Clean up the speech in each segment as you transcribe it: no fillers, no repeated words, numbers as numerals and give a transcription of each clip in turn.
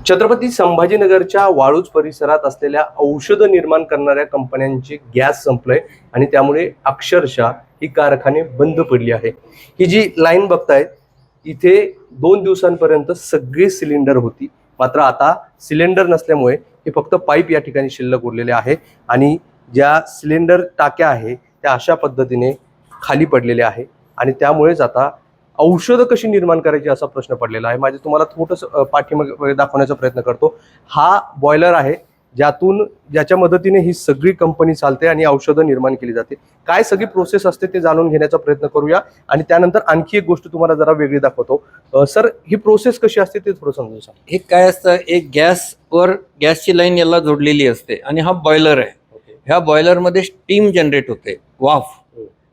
छत्रपती संभाजीनगरच्या वाळूज परिसरात असलेल्या औषध निर्माण करणाऱ्या कंपन्यांचे गॅस संपलंय आणि त्यामुळे अक्षरशः ही कारखाने बंद पडली आहे। ही जी लाईन बघताय इथे 2 दिवसांपर्यंत सगळे सिलेंडर होती, मात्र आता सिलेंडर नसल्यामुळे हे फक्त पाईप या ठिकाणी शिल्लक उरलेले आहे आणि ज्या सिलेंडर टाक्या आहे त्या अशा पद्धतीने खाली पडलेल्या आहे आणि त्यामुळेच आता औषधं कशी निर्माण करायची असा प्रश्न पडलेला आहे। माझे तुम्हाला थोडंसं पाठीमागे दाखवण्याचा प्रयत्न करतो। हा बॉयलर आहे ज्याच्या मदतीने ही सगळी कंपनी चालते आणि औषधं निर्माण केली जाते। काय सगळी प्रोसेस असते ते जाणून घेण्याचा प्रयत्न करूया आणि त्यानंतर आणखी एक गोष्ट तुम्हाला जरा वेगळी दाखवतो। सर, ही प्रोसेस कशी असते ते थोडं समजून सांगा। हे काय असतं, एक गॅसची लाईन याला जोडलेली असते आणि हा बॉयलर आहे। ह्या बॉयलर मध्ये स्टीम जनरेट होते, वाफ,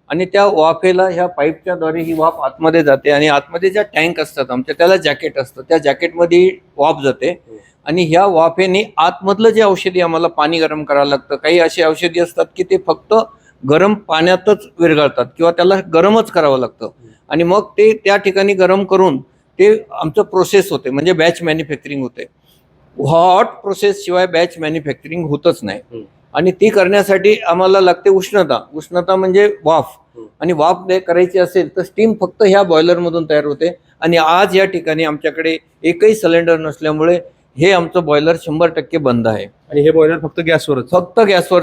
आणि त्या वाफेला ह्या पाईपच्या द्वारे ही वाफ आतमध्ये जाते आणि आतमध्ये ज्या टँक असतात आमच्या त्याला जॅकेट असतं, त्या जॅकेटमध्ये वाफ जाते आणि ह्या वाफेने आतमधलं जे औषधी आम्हाला पाणी गरम करावं लागतं। काही अशी औषधी असतात की ते फक्त गरम पाण्यातच विरघळतात किंवा त्याला गरमच करावं लागतं आणि मग ते त्या ठिकाणी गरम करून ते आमचं प्रोसेस होते, म्हणजे बॅच मॅन्युफॅक्चरिंग होते। हॉट प्रोसेस शिवाय बॅच मॅन्युफॅक्चरिंग होतच नाही आणि ती करण्यासाठी आम्हाला लागते उष्णता म्हणजे वाफ, आणि वाफ करायची असेल तर स्टीम फक्त ह्या बॉयलर मधून तयार होते। आणि आज या ठिकाणी आमच्याकडे एकही सिलेंडर नसल्यामुळे हे आमचं बॉयलर 100% बंद आहे आणि हे बॉयलर फक्त गॅसवर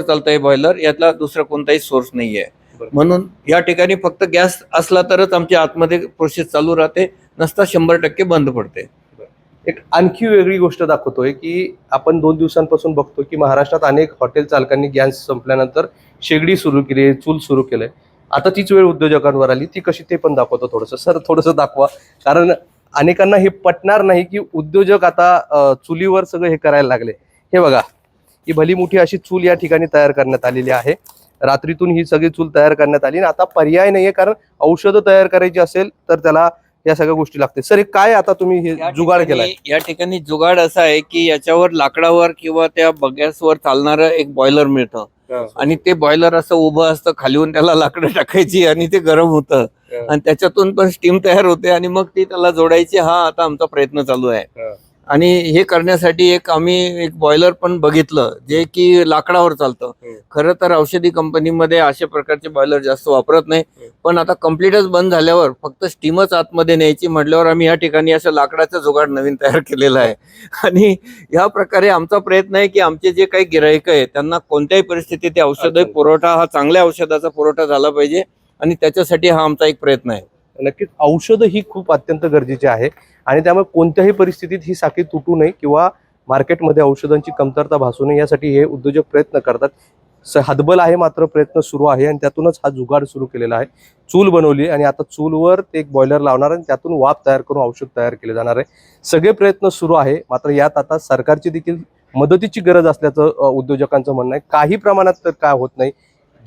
चालतं हे बॉयलर, यातला दुसरा कोणताही सोर्स नाहीये। म्हणून या ठिकाणी फक्त गॅस असला तरच आमच्या आतमध्ये प्रोसेस चालू राहते, नसता 100% बंद पडते। एक आणखी वेगळी गोष्ट दाखवतोय की आपण 2 दिवसांपासून बघतो की महाराष्ट्रात अनेक हॉटेल चालकांनी गॅस संपल्यानंतर शेगडी सुरू केली, चूल सुरू केलंय। आता तीच वेळ उद्योजकांवर आली, ती कशी ते पण दाखवतो थोडंसं। सर, थोडंसं दाखवा, कारण अनेकांना हे पटणार नाही की उद्योजक आता चुलीवर सगळं हे करायला लागले। हे बघा, ही भली मोठी अशी चूल या ठिकाणी तयार करण्यात आलेली आहे। रात्रीतून ही सगळी चूल तयार करण्यात आली आणि आता पर्याय नाहीये, कारण औषधं तयार करायची असेल तर त्याला या सगळ्या गोष्टी लागते। सर, हे काय आता तुम्ही हे जुगाड केलाय? या ठिकाणी जुगाड असा आहे की याच्यावर लाकडावर किंवा त्या गॅसवर चालणारं एक बॉयलर मिळतं आणि ते बॉयलर असं उभं असतं, खालीहून त्याला लाकडं टाकायची आणि ते गरम होतं आणि त्याच्यातून पण स्टीम तयार होते आणि मग ती त्याला जोडायची। हा आता आमचा प्रयत्न चालू आहे आणि हे करण्यासाठी आम्ही एक बॉयलर पण बघितलं जे की लाकडावर चालतं। खरं तर औषधी कंपनीमध्ये अशा प्रकारचे बॉयलर जास्त वापरत नाही, पण आता कम्प्लीटच बंद झाल्यावर फक्त स्टीमच आतमध्ये न्यायची म्हटल्यावर आम्ही या ठिकाणी असं लाकडाचं जुगाड नवीन तयार केलेलं आहे आणि या प्रकारे आमचा प्रयत्न आहे की आमचे जे काही गिराईक आहे त्यांना कोणत्याही परिस्थितीत औषध पुरवठा, हा चांगल्या औषधाचा पुरवठा झाला पाहिजे आणि त्याच्यासाठी हा आमचा एक प्रयत्न आहे। नक्कीच औषध ही खूप अत्यंत गरजेची आहे आणि त्यामुळे कोणत्याही परिस्थितीत ही साखळी तुटू नये किंवा मार्केटमध्ये औषधांची कमतरता भासू नये यासाठी हे उद्योजक प्रयत्न करतात। हातबल आहे, मात्र प्रयत्न सुरू आहे आणि त्यातूनच हा जुगाड सुरू केलेला आहे। चूल बनवली आणि आता चूलवर ते एक बॉयलर लावणार आणि त्यातून वाफ तयार करून औषध तयार केले जाणार आहे। सगळे प्रयत्न सुरू आहे, मात्र यात आता सरकारची देखील मदतीची गरज असल्याचं उद्योजकांचं म्हणणं आहे। काही प्रमाणात तर काय होत नाही,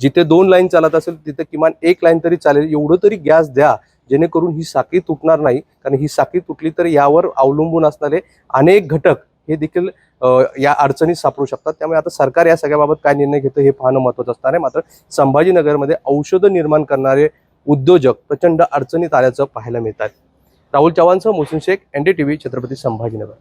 जिथे 2 लाईन चालत असेल तिथे किमान 1 लाईन तरी चालेल, एवढं तरी गॅस द्या जेणेकरून ही साखळी तुटणार नाही, कारण ही साखळी तुटली तर यावर अवलंबून असणारे अनेक घटक हे देखील या अडचणीत सापडू शकतात। त्यामुळे आता सरकार या सगळ्याबाबत काय निर्णय घेतं हे पाहणं महत्त्वाचं असणार आहे। मात्र संभाजीनगरमध्ये औषधं निर्माण करणारे उद्योजक प्रचंड अडचणीत आल्याचं पाहायला मिळतात। राहुल चव्हाणसह मोहसिन शेख, NDTV, छत्रपती संभाजीनगर।